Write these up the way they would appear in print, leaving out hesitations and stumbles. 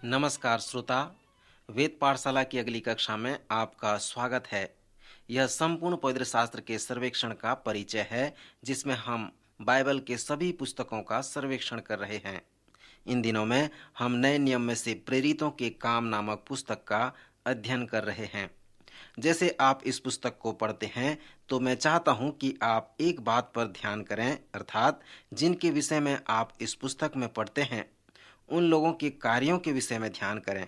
नमस्कार श्रोता, वेद पाठशाला की अगली कक्षा में आपका स्वागत है। यह संपूर्ण पवित्र शास्त्र के सर्वेक्षण का परिचय है, जिसमें हम बाइबल के सभी पुस्तकों का सर्वेक्षण कर रहे हैं। इन दिनों में हम नए नियम में से प्रेरितों के काम नामक पुस्तक का अध्ययन कर रहे हैं। जैसे आप इस पुस्तक को पढ़ते हैं, तो मैं चाहता हूं कि आप एक बात पर ध्यान करें, अर्थात जिनके विषय में आप इस पुस्तक में पढ़ते हैं उन लोगों के कार्यों के विषय में ध्यान करें,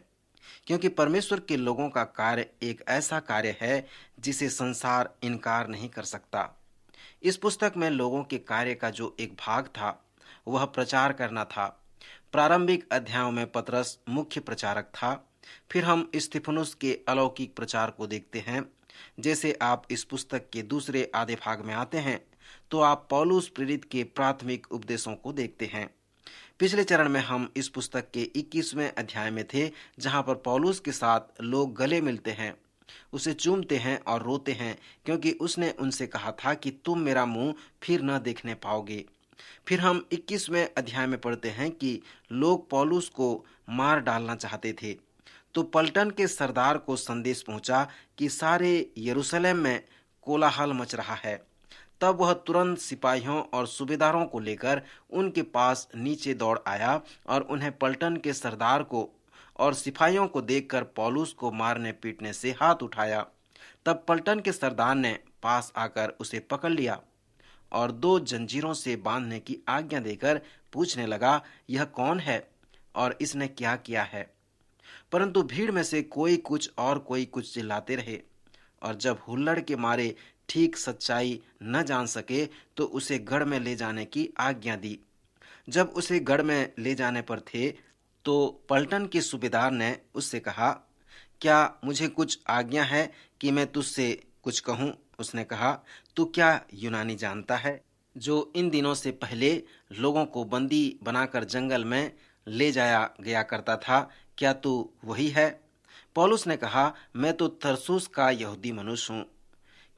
क्योंकि परमेश्वर के लोगों का कार्य एक ऐसा कार्य है जिसे संसार इनकार नहीं कर सकता। इस पुस्तक में लोगों के कार्य का जो एक भाग था वह प्रचार करना था। प्रारंभिक अध्यायों में पतरस मुख्य प्रचारक था। फिर हम स्तिफनुस के अलौकिक प्रचार को देखते हैं। जैसे आप इस पुस्तक के दूसरे आधे भाग में आते हैं तो आप पौलुस प्रेरित के प्राथमिक उपदेशों को देखते हैं। पिछले चरण में हम इस पुस्तक के 21वें अध्याय में थे, जहां पर पौलुस के साथ लोग गले मिलते हैं, उसे चूमते हैं और रोते हैं, क्योंकि उसने उनसे कहा था कि तुम मेरा मुंह फिर न देखने पाओगे। फिर हम 21वें अध्याय में पढ़ते हैं कि लोग पौलुस को मार डालना चाहते थे, तो पलटन के सरदार को संदेश पहुंचा कि सारे यरूशलेम में कोलाहल मच रहा है। तब वह तुरंत सिपाहियों और सूबेदारों को लेकर उनके पास नीचे दौड़ आया और उन्हें पलटन के सरदार को और सिपाहियों को देखकर पौलुस को मारने पीटने से हाथ उठाया। तब पलटन के सरदार ने पास आकर उसे पकड़ लिया और 2 जंजीरों से बांधने की आज्ञा देकर पूछने लगा, यह कौन है और इसने क्या किया है? परंतु भीड़ में से कोई कुछ और कोई कुछ चिल्लाते रहे, और जब हुल्लड़ के मारे ठीक सच्चाई न जान सके तो उसे गढ़ में ले जाने की आज्ञा दी। जब उसे गढ़ में ले जाने पर थे तो पलटन के सूबेदार ने उससे कहा, क्या मुझे कुछ आज्ञा है कि मैं तुझसे कुछ कहूं? उसने कहा, तू क्या यूनानी जानता है, जो इन दिनों से पहले लोगों को बंदी बनाकर जंगल में ले जाया गया करता था? क्या तू वही है? पौलुस ने कहा, मैं तो तरसुस का यहूदी मनुष्य हूँ,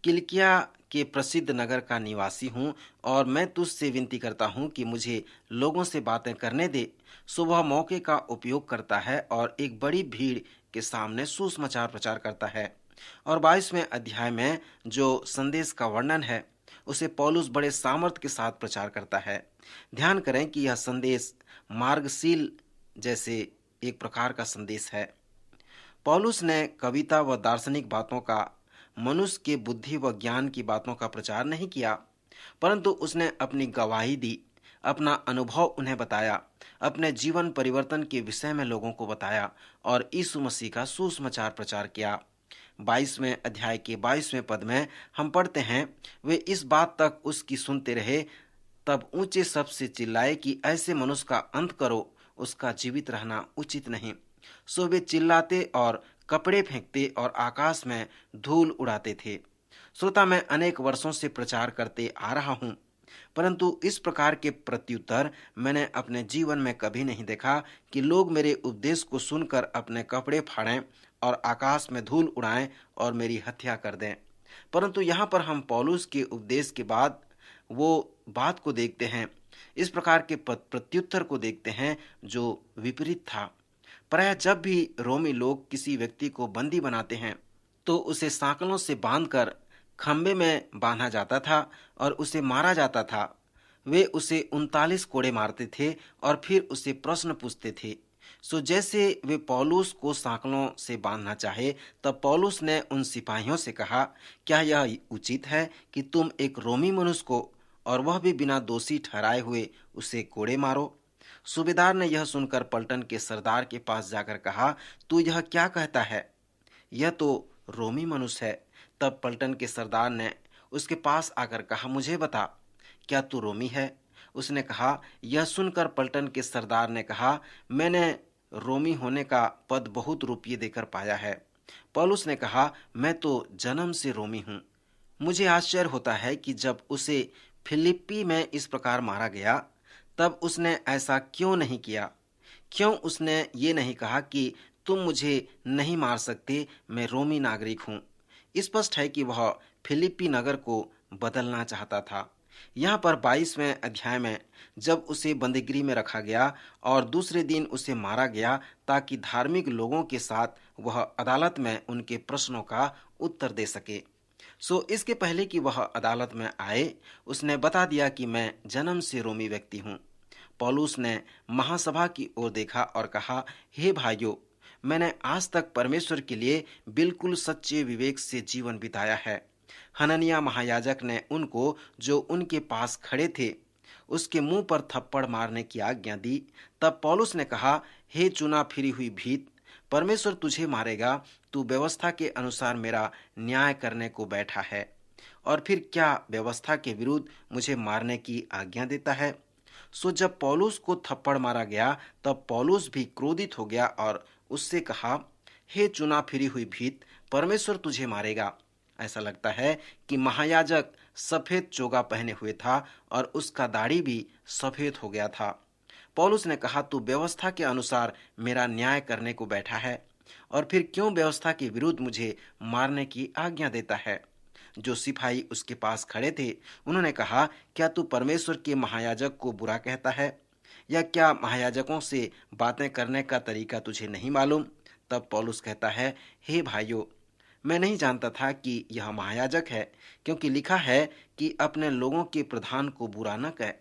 किलिकिया के प्रसिद्ध नगर का निवासी हूँ, और मैं तुझसे विनती करता हूँ कि मुझे लोगों से बातें करने दे। सो वह मौके का उपयोग करता है और एक बड़ी भीड़ के सामने सुसमाचार प्रचार करता है। और 22वें अध्याय में जो संदेश का वर्णन है उसे पौलुस बड़े सामर्थ्य के साथ प्रचार करता है। ध्यान करें कि यह संदेश मार्गशील जैसे एक प्रकार का संदेश है। पौलुस ने कविता व दार्शनिक बातों का, मनुष्य के बुद्धि व ज्ञान की बातों का प्रचार नहीं किया, परंतु उसने अपनी गवाही दी, अपना अनुभव उन्हें बताया, अपने जीवन परिवर्तन के विषय में लोगों को बताया और यीशु मसीह का सुसमाचार प्रचार किया। 22वें अध्याय के 22वें पद में हम पढ़ते हैं, वे इस बात तक उसकी सुनते रहे, तब ऊंचे शब्द से चिल्लाए कि ऐसे मनुष्य का अंत करो, उसका जीवित रहना उचित नहीं। सो वे चिल्लाते और कपड़े फेंकते और आकाश में धूल उड़ाते थे। श्रोता, मैं अनेक वर्षों से प्रचार करते आ रहा हूं, परंतु इस प्रकार के प्रत्युत्तर मैंने अपने जीवन में कभी नहीं देखा कि लोग मेरे उपदेश को सुनकर अपने कपड़े फाड़ें और आकाश में धूल उड़ाएं और मेरी हत्या कर दें। परंतु यहाँ पर हम पौलुस के उपदेश के बाद वो बात को देखते हैं, इस प्रकार के प्रत्युत्तर को देखते हैं जो विपरीत था। प्रायः जब भी रोमी लोग किसी व्यक्ति को बंदी बनाते हैं तो उसे सांकलों से बांधकर खंबे में बांधा जाता था और उसे मारा जाता था। वे उसे 39 कोड़े मारते थे और फिर उसे प्रश्न पूछते थे। सो जैसे वे पौलुस को सांकलों से बांधना चाहे, तब पौलुस ने उन सिपाहियों से कहा, क्या यह उचित है कि तुम एक रोमी मनुष्य को, और वह भी बिना दोषी ठहराए हुए, उसे कोड़े मारो? सूबेदार ने यह सुनकर पलटन के सरदार के पास जाकर कहा, तू यह क्या कहता है? यह तो रोमी मनुष्य है। तब पलटन के सरदार ने उसके पास आकर कहा, मुझे बता, क्या तू रोमी है? उसने कहा। यह सुनकर पलटन के सरदार ने कहा, मैंने रोमी होने का पद बहुत रुपये देकर पाया है। पौलुस ने कहा, मैं तो जन्म से रोमी हूँ। मुझे आश्चर्य होता है कि जब उसे फिलिप्पी में इस प्रकार मारा गया, तब उसने ऐसा क्यों नहीं किया? क्यों उसने ये नहीं कहा कि तुम मुझे नहीं मार सकते, मैं रोमी नागरिक हूँ? स्पष्ट है कि वह फिलिप्पी नगर को बदलना चाहता था। यहाँ पर 22वें अध्याय में जब उसे बंदीगृह में रखा गया और दूसरे दिन उसे मारा गया ताकि धार्मिक लोगों के साथ वह अदालत में उनके प्रश्नों का उत्तर दे सके। इसके पहले कि वह अदालत में आए, उसने बता दिया कि मैं जन्म से रोमी व्यक्ति हूँ। पौलुस ने महासभा की ओर देखा और कहा, हे भाइयों, मैंने आज तक परमेश्वर के लिए बिल्कुल सच्चे विवेक से जीवन बिताया है। हननिया महायाजक ने उनको, जो उनके पास खड़े थे, उसके मुंह पर थप्पड़ मारने की आज्ञा दी। तब पौलुस ने कहा, हे चुना फिरी हुई भीत, परमेश्वर तुझे मारेगा। तू व्यवस्था के अनुसार मेरा न्याय करने को बैठा है और फिर क्या व्यवस्था के विरुद्ध मुझे मारने की आज्ञा देता है। जब पौलुस को थप्पड़ मारा गया तब पौलुस भी क्रोधित हो गया और उससे कहा, हे चुना फिरी हुई भीत, परमेश्वर तुझे मारेगा। ऐसा लगता है कि महायाजक सफेद चोगा पहने हुए था और उसका दाढ़ी भी सफेद हो गया था। पौलुस ने कहा, तू व्यवस्था के अनुसार मेरा न्याय करने को बैठा है और फिर क्यों व्यवस्था के विरुद्ध मुझे मारने की आज्ञा देता है। जो सिपाही उसके पास खड़े थे उन्होंने कहा, क्या तू परमेश्वर के महायाजक को बुरा कहता है, या क्या महायाजकों से बातें करने का तरीका तुझे नहीं मालूम। तब पौलुस कहता है, हे भाइयों, मैं नहीं जानता था कि यह महायाजक है, क्योंकि लिखा है कि अपने लोगों के प्रधान को बुरा न कह।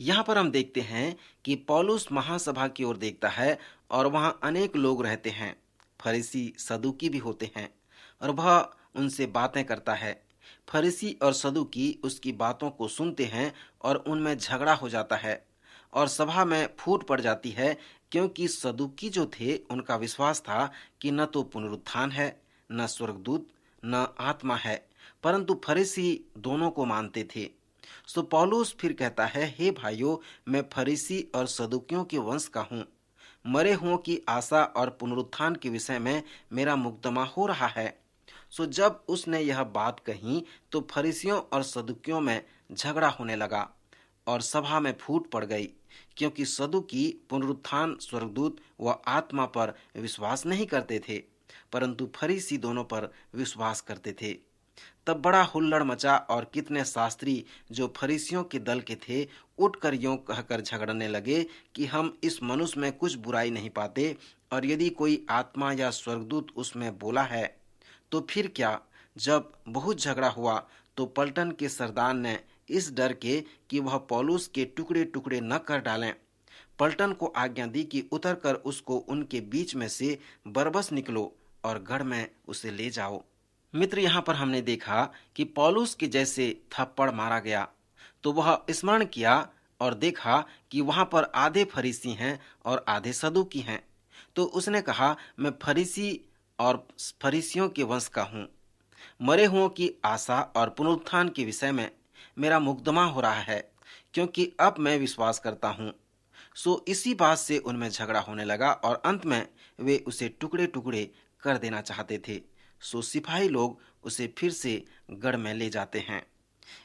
यहाँ पर हम देखते हैं कि पौलुस महासभा की ओर देखता है और वहाँ अनेक लोग रहते हैं, फरीसी सदूकी भी होते हैं, और वह उनसे बातें करता है। फरीसी और सदूकी उसकी बातों को सुनते हैं और उनमें झगड़ा हो जाता है और सभा में फूट पड़ जाती है, क्योंकि सदूकी जो थे उनका विश्वास था कि न तो पुनरुत्थान है, न स्वर्गदूत, न आत्मा है, परंतु फरीसी दोनों को मानते थे। पौलुस फिर कहता है, हे भाइयों, मैं फरीसी और सदूकियों के वंश का हूँ। मरे हुओं की आशा और पुनरुत्थान के विषय में मेरा मुकदमा हो रहा है। जब उसने यह बात कही तो फरीसियों और सदुकियों में झगड़ा होने लगा और सभा में फूट पड़ गई, क्योंकि सदुकी पुनरुत्थान, स्वर्गदूत व आत्मा पर विश्वास नहीं करते थे, परंतु फरीसी दोनों पर विश्वास करते थे। तब बड़ा हुल्लड़ मचा और कितने शास्त्री जो फरीसियों के दल के थे उठकर यों कहकर झगड़ने लगे कि हम इस मनुष्य में कुछ बुराई नहीं पाते, और यदि कोई आत्मा या स्वर्गदूत उसमें बोला है तो फिर क्या। जब बहुत झगड़ा हुआ तो पलटन के सरदार ने इस डर के कि वह पौलुस के टुकड़े टुकड़े न कर डालें, पलटन को आज्ञा दी कि उतरकर उसको उनके बीच में से बरबस निकलो और गढ़ में उसे ले जाओ। मित्र, यहाँ पर हमने देखा कि पौलुस के जैसे थप्पड़ मारा गया तो वह स्मरण किया और देखा कि वहां पर आधे फरीसी हैं और आधे सदूकी हैं। तो उसने कहा, मैं फरीसी और फरीसियों के वंश का हूँ। मरे हुओं की आशा और पुनरुत्थान के विषय में मेरा मुकदमा हो रहा है, क्योंकि अब मैं विश्वास करता हूँ। इसी बात से उनमें झगड़ा होने लगा और अंत में वे उसे टुकड़े टुकड़े कर देना चाहते थे। सिपाही लोग उसे फिर से गढ़ में ले जाते हैं।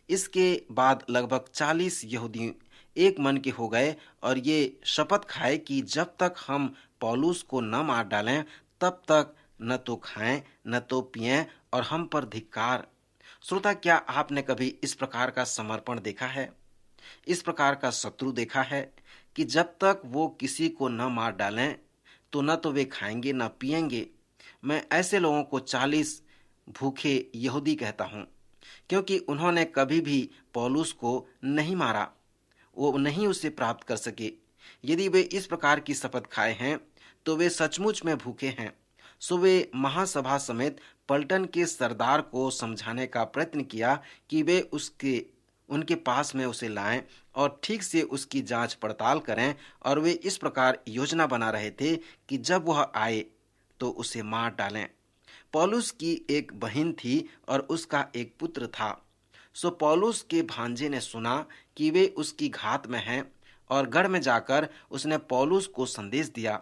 इसके बाद लगभग 40 यहूदी एक मन के हो गए और ये शपथ खाए कि जब तक हम पौलुस को न मार डालें तब तक न तो खाएं न तो पिएं और हम पर धिक्कार। श्रोता, क्या आपने कभी इस प्रकार का समर्पण देखा है, इस प्रकार का शत्रु देखा है कि जब तक वो किसी को न मार डालें तो न तो वे खाएंगे न पिएंगे। मैं ऐसे लोगों को 40 भूखे यहूदी कहता हूँ, क्योंकि उन्होंने कभी भी पौलुस को नहीं मारा, वो नहीं उसे प्राप्त कर सके। यदि वे इस प्रकार की शपथ खाए हैं तो वे सचमुच में भूखे हैं। वे महासभा समेत पलटन के सरदार को समझाने का प्रयत्न किया कि वे उनके पास में उसे लाएं और ठीक से उसकी जांच पड़ताल करें, और वे इस प्रकार योजना बना रहे थे कि जब वह आए तो उसे मार डालें। पौलुस की एक बहन थी और उसका एक पुत्र था। पौलुस के भांजे ने सुना कि वे उसकी घात में हैं और गढ़ में जाकर उसने पौलुस को संदेश दिया।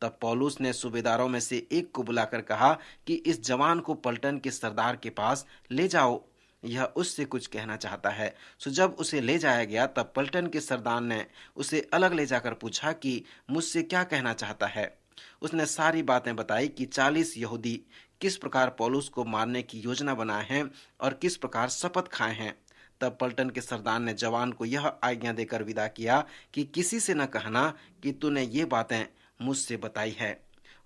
तब पौलुस ने सूबेदारों में से एक को बुलाकर कहा कि इस जवान को पलटन के सरदार के पास ले जाओ, यह उससे कुछ कहना चाहता है। जब उसे ले जाया गया तब पलटन के सरदार ने उसे अलग ले जाकर पूछा कि मुझसे क्या कहना चाहता है। उसने सारी बातें बताई कि 40 यहूदी किस प्रकार पौलुस को मारने की योजना बनाए हैं और किस प्रकार शपथ खाए हैं। तब पलटन के सरदार ने जवान को यह आज्ञा देकर विदा किया कि किसी से न कहना कि तूने ये बातें मुझसे बताई है।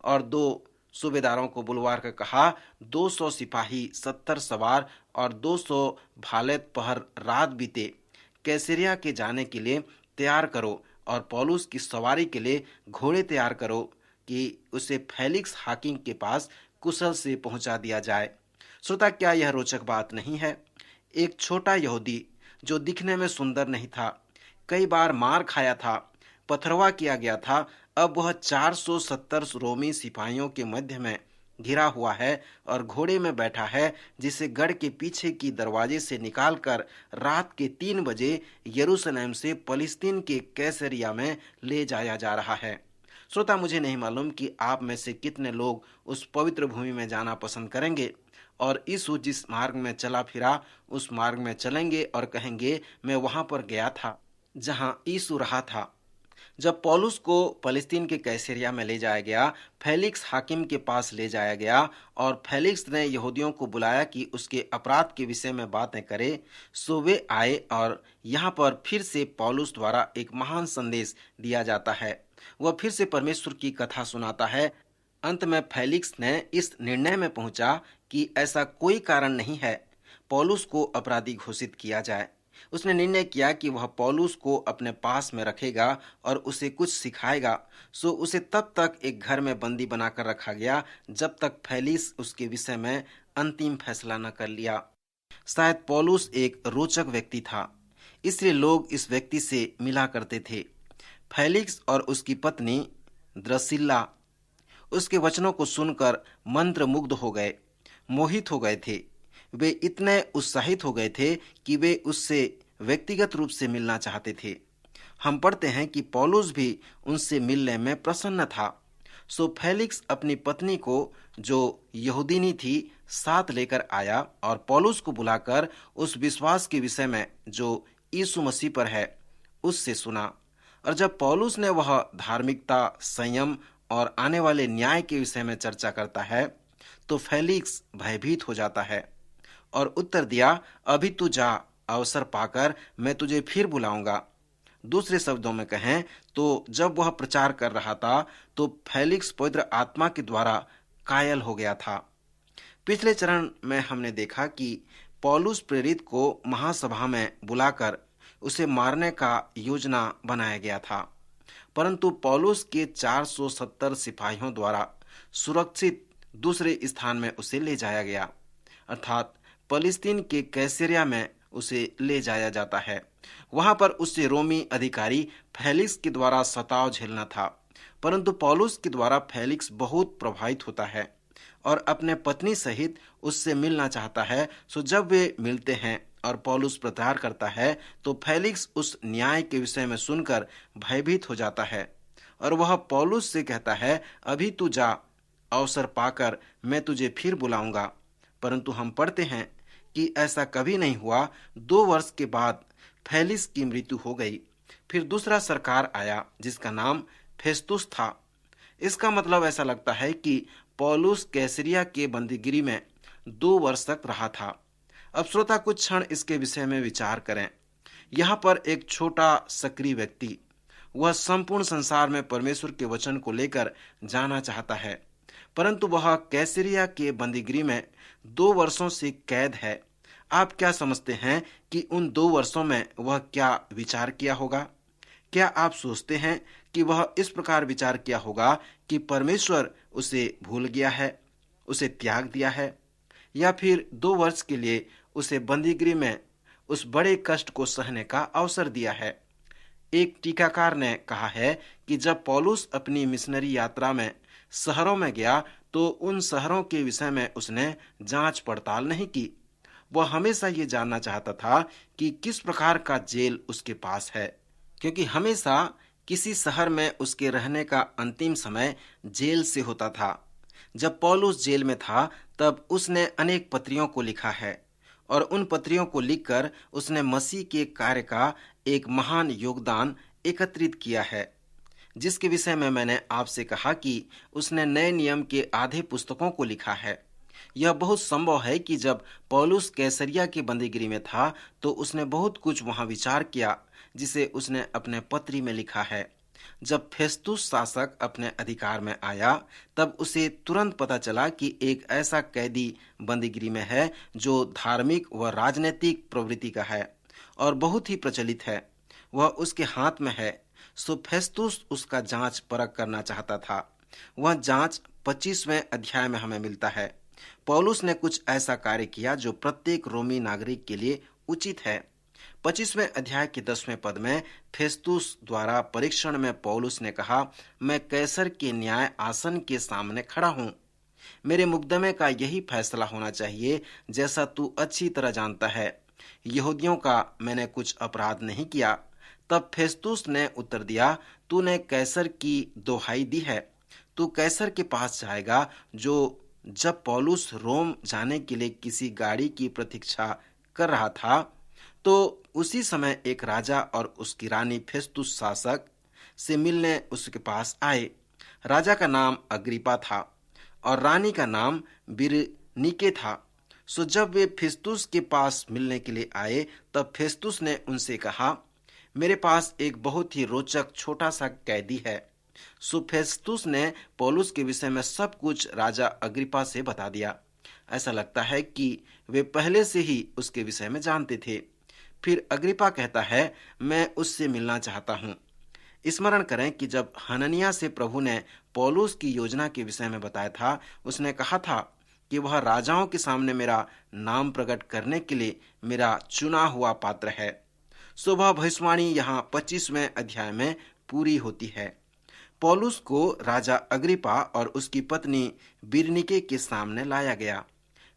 और 2 सूबेदारों को बुलवार कर कहा, 200 सिपाही, 70 सवार और 200 भालेत पहर रात बीते कैसरिया के जाने के लिए तैयार करो और पौलुस की सवारी के लिए घोड़े तैयार करो कि उसे फेलिक्स हाकिम के पास कुशल से पहुंचा दिया जाए। श्रोता, क्या यह रोचक बात नहीं है? एक छोटा यहूदी जो दिखने में सुंदर नहीं था, कई बार मार खाया था, पथरवा किया गया था, अब वह 470 रोमी सिपाहियों के मध्य में घिरा हुआ है और घोड़े में बैठा है, जिसे गढ़ के पीछे की दरवाजे से निकालकर रात के 3 बजे यरूशलेम से पलिस्तीन के कैसरिया में ले जाया जा रहा है। श्रोता, मुझे नहीं मालूम कि आप में से कितने लोग उस पवित्र भूमि में जाना पसंद करेंगे और यीशु जिस मार्ग में चला फिरा उस मार्ग में चलेंगे और कहेंगे, मैं वहां पर गया था जहां यीशु रहा था। जब पौलुस को पलिस्तीन के कैसरिया में ले जाया गया, फेलिक्स हाकिम के पास ले जाया गया और फेलिक्स ने यहूदियों को बुलाया कि उसके अपराध के विषय में बातें करे। सो वे आए और यहाँ पर फिर से पौलुस द्वारा एक महान संदेश दिया जाता है। वह फिर से परमेश्वर की कथा सुनाता है। अंत में फेलिक्स ने इस निर्णय में पहुंचा कि ऐसा कोई कारण नहीं है पौलुस को अपराधी घोषित किया जाए। उसने निर्णय किया कि वह पौलुस को अपने पास में रखेगा और उसे कुछ सिखाएगा। सो उसे तब तक एक घर में बंदी बनाकर रखा गया जब तक फेलिक्स उसके विषय में अंतिम फैसला न कर लिया। शायद पौलुस एक रोचक व्यक्ति था, इसलिए लोग इस व्यक्ति से मिला करते थे। फेलिक्स और उसकी पत्नी द्रसिल्ला उसके वचनों को सुनकर मंत्रमुग्ध हो गए, मोहित हो गए थे। वे इतने उत्साहित हो गए थे कि वे उससे व्यक्तिगत रूप से मिलना चाहते थे। हम पढ़ते हैं कि पौलुस भी उनसे मिलने में प्रसन्न था। सो फेलिक्स अपनी पत्नी को, जो यहूदीनी थी, साथ लेकर आया और पौलुस को बुलाकर उस विश्वास के विषय में जो यीशु मसीह पर है उससे सुना। और जब पौलुस ने वह धार्मिकता, संयम और आने वाले न्याय के विषय में चर्चा करता है तो फेलिक्स भयभीत हो जाता है और उत्तर दिया, अभी तू जा, अवसर पाकर मैं तुझे फिर बुलाऊंगा। दूसरे शब्दों में कहें तो जब वह प्रचार कर रहा था तो फेलिक्स पवित्र आत्मा के द्वारा कायल हो गया था। पिछले चरण में हमने देखा कि पौलुस प्रेरित को महासभा में बुलाकर उसे मारने का योजना बनाया गया था, परंतु पौलुस के 470 सिपाहियों द्वारा सुरक्षित दूसरे स्थान में उसे ले जाया गया, अर्थात पलिस्तीन के कैसरिया में उसे ले जाया जाता है। वहां पर उससे रोमी अधिकारी फेलिक्स के द्वारा सताव झेलना था, परंतु पौलुस के द्वारा फेलिक्स बहुत प्रभावित होता है और अपने पत्नी सहित उससे मिलना चाहता है। सो जब वे मिलते हैं और पौलुस प्रचार करता है तो फेलिक्स उस न्याय के विषय में सुनकर भयभीत हो जाता है और वह पौलुस से कहता है, अभी तू जा, अवसर पाकर मैं तुझे फिर बुलाऊंगा। परंतु हम पढ़ते हैं कि ऐसा कभी नहीं हुआ। 2 वर्ष के बाद फेलिक्स की मृत्यु हो गई। फिर दूसरा सरकार आया जिसका नाम फेस्तुस था। इसका मतलब ऐसा लगता है कि पौलुस कैसरिया के बंदीगिरी में 2 वर्ष तक रहा था। अब श्रोता, कुछ क्षण इसके विषय में विचार करें। यहाँ पर एक छोटा सक्रिय व्यक्ति, वह संपूर्ण संसार में परमेश्वर के वचन को लेकर जाना चाहता है, परंतु वह कैसरिया के बंदीगृह में 2 वर्षों से कैद है। आप क्या समझते हैं कि उन 2 वर्षों में वह क्या विचार किया होगा? क्या आप सोचते हैं कि वह इस प्रकार विचार किया होगा कि परमेश्वर उसे भूल गया है, उसे त्याग दिया है, या फिर 2 वर्ष के लिए उसे बंदीगृह में उस बड़े कष्ट को सहने का अवसर दिया है? एक टीकाकार ने कहा है कि जब पौलुस अपनी मिशनरी यात्रा में शहरों में गया तो उन शहरों के विषय में उसने जांच पड़ताल नहीं की। वह हमेशा ये जानना चाहता था कि किस प्रकार का जेल उसके पास है, क्योंकि हमेशा किसी शहर में उसके रहने का अंतिम समय जेल से होता था। जब पौलुस जेल में था तब उसने अनेक पत्रियों को लिखा है और उन पत्रियों को लिखकर उसने मसीह के कार्य का एक महान योगदान एकत्रित किया है, जिसके विषय में मैंने आपसे कहा कि उसने नए नियम के आधे पुस्तकों को लिखा है। यह बहुत संभव है कि जब पौलुस कैसरिया की बंदीगिरी में था तो उसने बहुत कुछ वहां विचार किया जिसे उसने अपने पत्री में लिखा है। जब फेस्तुस शासक अपने अधिकार में आया तब उसे तुरंत पता चला कि एक ऐसा कैदी बंदीगिरी में है जो धार्मिक व राजनीतिक प्रवृत्ति का है और बहुत ही प्रचलित है। वह उसके हाथ में है। सो फेस्तुस उसका जांच परख करना चाहता था। वह जांच 25वें अध्याय में हमें मिलता है। पौलुस ने कुछ ऐसा कार्य किया जो प्रत्येक रोमी नागरिक के लिए उचित है। 25वें अध्याय के 10वें पद में फेस्तुस द्वारा परीक्षण में पौलुस ने कहा, मैं कैसर के न्याय आसन के सामने खड़ा हूं। मेरे मुकदमे का यही फैसला होना चाहिए। जैसा तू अच्छी तरह जानता है, यहूदियों का मैंने कुछ अपराध नहीं किया। तब फेस्तुस ने उत्तर दिया, तूने कैसर की दोहाई दी है। तू कैसर के पास जाएगा। जब पौलुस रोम जाने के लिए किसी गाड़ी की प्रतीक्षा कर रहा था तो उसी समय एक राजा और उसकी रानी फेस्तुस शासक से मिलने उसके पास आए। राजा का नाम अग्रिपा था और रानी का नाम बिरनीके था। सो जब वे फेस्तुस के पास मिलने के लिए आए तब फेस्तुस ने उनसे कहा, मेरे पास एक बहुत ही रोचक छोटा सा कैदी है। सो फेस्तुस ने पौलुस के विषय में सब कुछ राजा अग्रिपा से बता दिया। ऐसा लगता है कि वे पहले से ही उसके विषय में जानते थे। फिर अग्रिपा कहता है, मैं उससे मिलना चाहता हूँ। स्मरण करें कि जब हननिया से प्रभु ने पौलुस की योजना के विषय में बताया था, उसने कहा था कि वह राजाओं के सामने मेरा नाम प्रकट करने के लिए मेरा चुना हुआ पात्र है। सो वह भविष्यवाणी यहाँ 25वें अध्याय में पूरी होती है। पौलुस को राजा अग्रिपा और उसकी पत्नी बिरनीके के सामने लाया गया।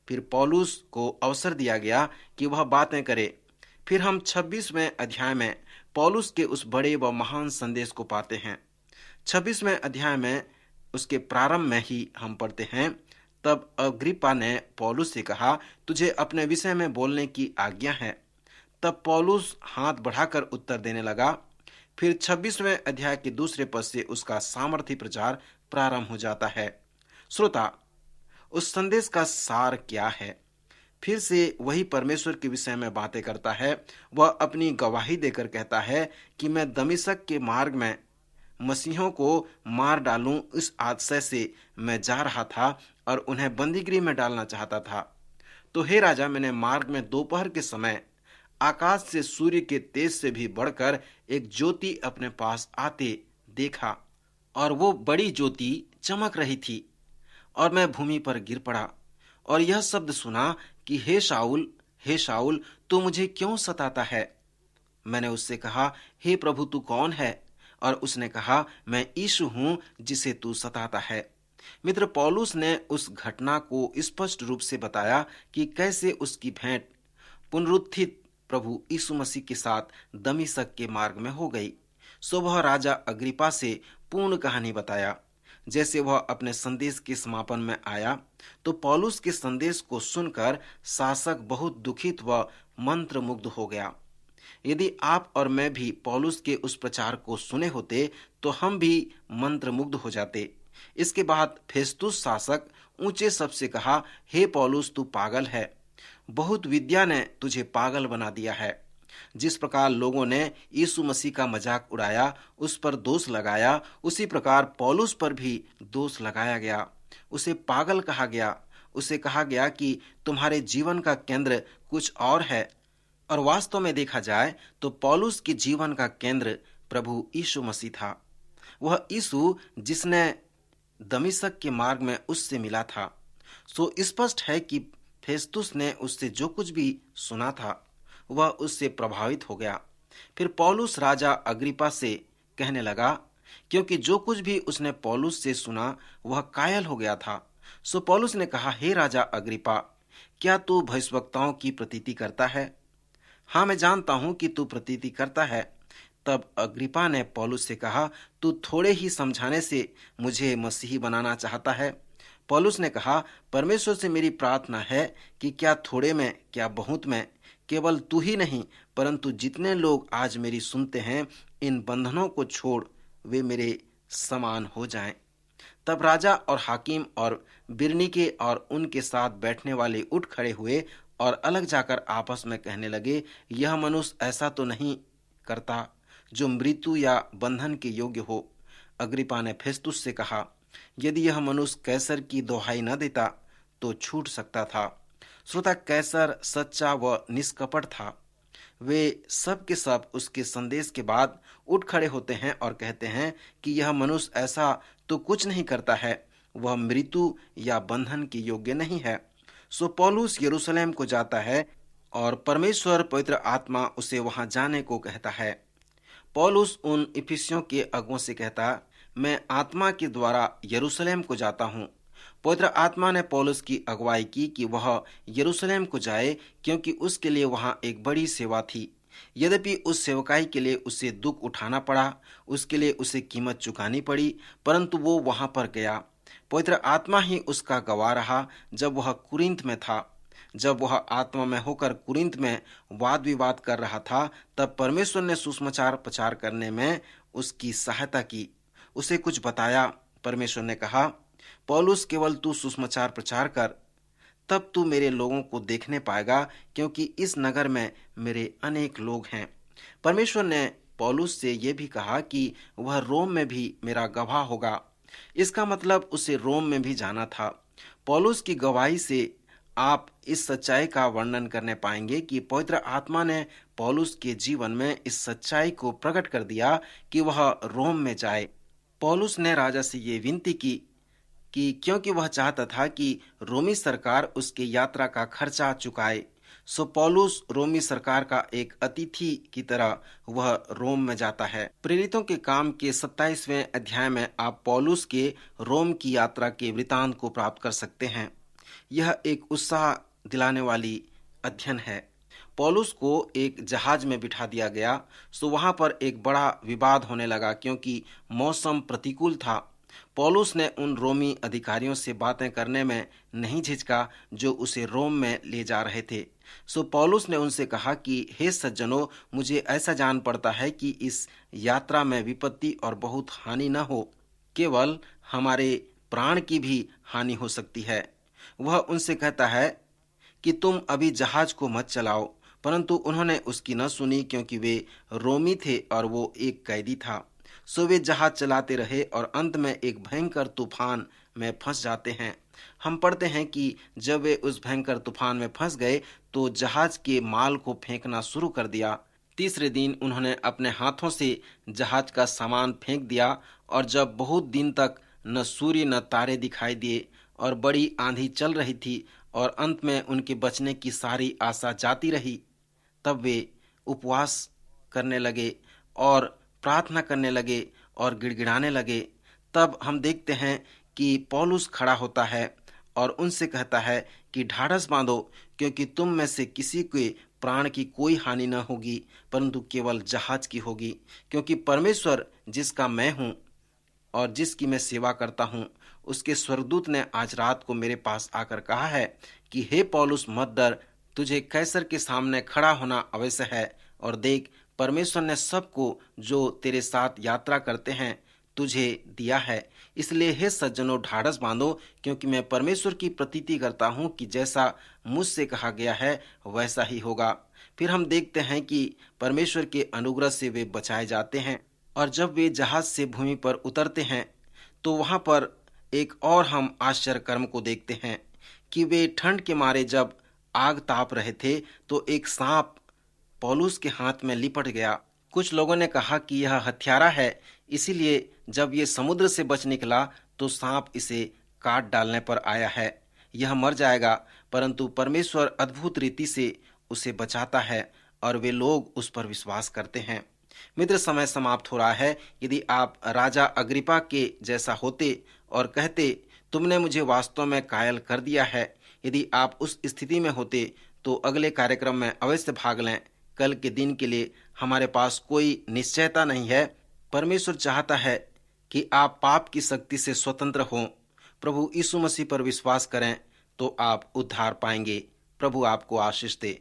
फिर पौलुस को अवसर दिया गया कि वह बातें करे। फिर हम 26वें अध्याय में पौलुस के उस बड़े व महान संदेश को पाते हैं। 26वें अध्याय में उसके प्रारंभ में ही हम पढ़ते हैं, तब अग्रिपा ने पौलुस से कहा, तुझे अपने विषय में बोलने की आज्ञा है। तब पौलुस हाथ बढ़ाकर उत्तर देने लगा। फिर 26वें अध्याय के दूसरे पद से उसका सामर्थ्य प्रचार प्रारंभ हो जाता है। श्रोता, उस संदेश का सार क्या है? फिर से वही परमेश्वर के विषय में बातें करता है। वह अपनी गवाही देकर कहता है कि मैं दमिश्क के मार्ग में मसीहों को मार डालूं, इस आशय से मैं जा रहा था और उन्हें बंदीगृह में डालना चाहता था। तो हे राजा, मैंने मार्ग में दोपहर के समय आकाश से सूर्य के तेज से भी बढ़कर एक ज्योति अपने पास आते देखा और वो बड़ी ज्योति चमक रही थी और मैं भूमि पर गिर पड़ा और यह शब्द सुना कि हे शाऊल, तू मुझे क्यों सताता है? मैंने उससे कहा, हे प्रभु, तू कौन है? और उसने कहा, मैं यीशु हूं जिसे तू सताता है। मित्र, पौलुस ने उस घटना को स्पष्ट रूप से बताया कि कैसे उसकी भेंट पुनरुत्थित प्रभु यीशु मसीह के साथ दमिश्क के मार्ग में हो गई। सो वह राजा अग्रिपा से पूर्ण कहानी बताया। जैसे वह अपने संदेश के समापन में आया तो पौलुस के संदेश को सुनकर शासक बहुत दुखित व मंत्रमुग्ध हो गया। यदि आप और मैं भी पौलुस के उस प्रचार को सुने होते तो हम भी मंत्रमुग्ध हो जाते। इसके बाद फेस्तुस शासक ऊंचे शब्द से कहा, हे पौलुस, तू पागल है। बहुत विद्या ने तुझे पागल बना दिया है। जिस प्रकार लोगों ने यीशु मसीह का मजाक उड़ाया, उस पर दोष लगाया, उसी प्रकार पौलुस पर भी दोष लगाया गया। उसे पागल कहा गया। उसे कहा गया कि तुम्हारे जीवन का केंद्र कुछ और है। और वास्तव में देखा जाए तो पौलुस के जीवन का केंद्र प्रभु यीशु मसीह था। वह यीशु जिसने दमिश्क के मार्ग में उससे मिला था। सो स्पष्ट है कि फेस्तुस ने उससे जो कुछ भी सुना था वह उससे प्रभावित हो गया। फिर पौलुस राजा अग्रिपा से कहने लगा, क्योंकि जो कुछ भी उसने पौलुस से सुना वह कायल हो गया था। सो पौलुस ने कहा, हे राजा अग्रिपा, क्या तू भविष्यवक्ताओं की प्रतीति करता है? हाँ, मैं जानता हूं कि तू प्रतीति करता है। तब अग्रिपा ने पौलुस से कहा, तू थोड़े ही समझाने से मुझे मसीही बनाना चाहता है? पौलुस ने कहा, परमेश्वर से मेरी प्रार्थना है कि क्या थोड़े में क्या बहुत में, केवल तू ही नहीं परंतु जितने लोग आज मेरी सुनते हैं, इन बंधनों को छोड़ वे मेरे समान हो जाएं। तब राजा और हाकिम और बिरनीके और उनके साथ बैठने वाले उठ खड़े हुए और अलग जाकर आपस में कहने लगे, यह मनुष्य ऐसा तो नहीं करता जो मृत्यु या बंधन के योग्य हो। अग्रिप्पा ने फेस्तुस से कहा, यदि यह मनुष्य कैसर की दोहाई न देता तो छूट सकता था। श्रोता, कैसर सच्चा व निष्कपट था। वे सब के सब उसके संदेश के बाद उठ खड़े होते हैं और कहते हैं कि यह मनुष्य ऐसा तो कुछ नहीं करता है, वह मृत्यु या बंधन के योग्य नहीं है। सो पौलुस यरूशलेम को जाता है और परमेश्वर पवित्र आत्मा उसे वहां जाने को कहता है। पौलुस उन इफिसियों के अगुओं से कहता, मैं आत्मा के द्वारा यरूशलेम को जाता हूँ। पवित्र आत्मा ने पौलुस की अगुवाई की कि वह यरूशलेम को जाए, क्योंकि उसके लिए वहां एक बड़ी सेवा थी। यद्यपि उस सेवकाई के लिए उसे दुख उठाना पड़ा, उसके लिए उसे कीमत चुकानी पड़ी, परंतु वो वहां पर गया। पवित्र आत्मा ही उसका गवाह रहा। जब वह कुरिन्थ में था, जब वह आत्मा में होकर कुरिन्थ में वाद विवाद कर रहा था, तब परमेश्वर ने सुसमाचार प्रचार करने में उसकी सहायता की, उसे कुछ बताया। परमेश्वर ने कहा, पौलुस, केवल तू सुसमाचार प्रचार कर, तब तू मेरे लोगों को देखने पाएगा, क्योंकि इस नगर में मेरे अनेक लोग हैं। परमेश्वर ने पौलुस से यह भी कहा कि वह रोम में भी मेरा गवाह होगा। इसका मतलब उसे रोम में भी जाना था। पौलुस की गवाही से आप इस सच्चाई का वर्णन करने पाएंगे कि पवित्र आत्मा ने पौलुस के जीवन में इस सच्चाई को प्रकट कर दिया कि वह रोम में जाए। पौलुस ने राजा से ये विनती की कि क्योंकि वह चाहता था कि रोमी सरकार उसके यात्रा का खर्चा चुकाए, सो पौलुस रोमी सरकार का एक अतिथि की तरह वह रोम में जाता है। प्रेरितों के काम के 27वें अध्याय में आप पौलुस के रोम की यात्रा के वृतांत को प्राप्त कर सकते हैं। यह एक उत्साह दिलाने वाली अध्ययन है। पौलुस को एक जहाज में बिठा दिया गया, सो वहां पर एक बड़ा विवाद होने लगा, क्योंकि मौसम प्रतिकूल था। पौलुस ने उन रोमी अधिकारियों से बातें करने में नहीं झिझका जो उसे रोम में ले जा रहे थे। सो पौलुस ने उनसे कहा कि हे सज्जनों, मुझे ऐसा जान पड़ता है कि इस यात्रा में विपत्ति और बहुत हानि न हो, केवल हमारे प्राण की भी हानि हो सकती है। वह उनसे कहता है कि तुम अभी जहाज को मत चलाओ, परंतु उन्होंने उसकी न सुनी, क्योंकि वे रोमी थे और वो एक कैदी था। सो वे जहाज चलाते रहे और अंत में एक भयंकर तूफान में फंस जाते हैं। हम पढ़ते हैं कि जब वे उस भयंकर तूफान में फंस गए तो जहाज के माल को फेंकना शुरू कर दिया। तीसरे दिन उन्होंने अपने हाथों से जहाज का सामान फेंक दिया, और जब बहुत दिन तक न सूर्य न तारे दिखाई दिए और बड़ी आंधी चल रही थी और अंत में उनके बचने की सारी आशा जाती रही, तब वे उपवास करने लगे और प्रार्थना करने लगे और गिड़गिड़ाने लगे। तब हम देखते हैं कि पौलुस खड़ा होता है और उनसे कहता है कि ढाढ़स बांधो, क्योंकि तुम में से किसी के प्राण की कोई हानि न होगी, परंतु केवल जहाज की होगी। क्योंकि परमेश्वर जिसका मैं हूँ और जिसकी मैं सेवा करता हूँ, उसके स्वर्गदूत ने आज रात को मेरे पास आकर कहा है कि हे पौलुस, मत डर, तुझे कैसर के सामने खड़ा होना अवश्य है। और देख, परमेश्वर ने सबको जो तेरे साथ यात्रा करते हैं तुझे दिया है। इसलिए हे सज्जनों, ढाढ़स बांधो, क्योंकि मैं परमेश्वर की प्रतीति करता हूँ कि जैसा मुझसे कहा गया है वैसा ही होगा। फिर हम देखते हैं कि परमेश्वर के अनुग्रह से वे बचाए जाते हैं, और जब वे जहाज से भूमि पर उतरते हैं तो वहां पर एक और हम आश्चर्य कर्म को देखते हैं कि वे ठंड के मारे जब आग ताप रहे थे तो एक सांप पौलुस के हाथ में लिपट गया। कुछ लोगों ने कहा कि यह हत्यारा है, इसीलिए जब ये समुद्र से बच निकला तो सांप इसे काट डालने पर आया है, यह मर जाएगा। परंतु परमेश्वर अद्भुत रीति से उसे बचाता है और वे लोग उस पर विश्वास करते हैं। मित्र, समय समाप्त हो रहा है। यदि आप राजा अग्रिप्पा के जैसा होते और कहते तुमने मुझे वास्तव में कायल कर दिया है, यदि आप उस स्थिति में होते तो अगले कार्यक्रम में अवश्य भाग लें। कल के दिन के लिए हमारे पास कोई निश्चयता नहीं है। परमेश्वर चाहता है कि आप पाप की शक्ति से स्वतंत्र हों। प्रभु यीशु मसीह पर विश्वास करें तो आप उद्धार पाएंगे। प्रभु आपको आशीष दे।